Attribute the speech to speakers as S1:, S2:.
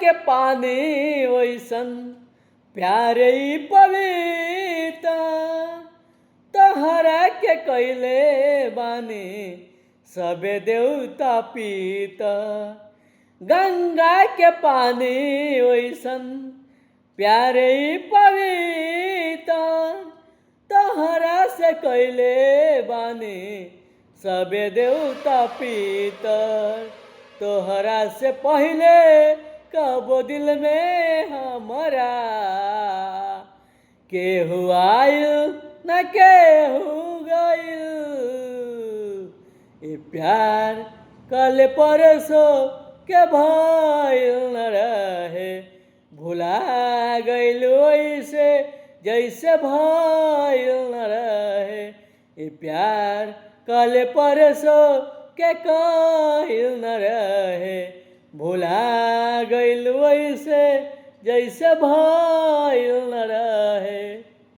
S1: के पानी वैसन प्यारे पवित्र तोहरा के कैले बानी सबे देवता पीत। गंगा के पानी वैसन प्यारे पवित्र तोहरा से कैले बानी सबे देवता पीतर। तोहरा से पहले कबो दिल में हमारा केहू आयल न केहू गइल। ये प्यार कल परसों के भइल न रहे भुला गइल वैसे जैसे भइल न रहे। ये प्यार कल परसों के कइल न रहे भुला गइल वैसे जैसे भइल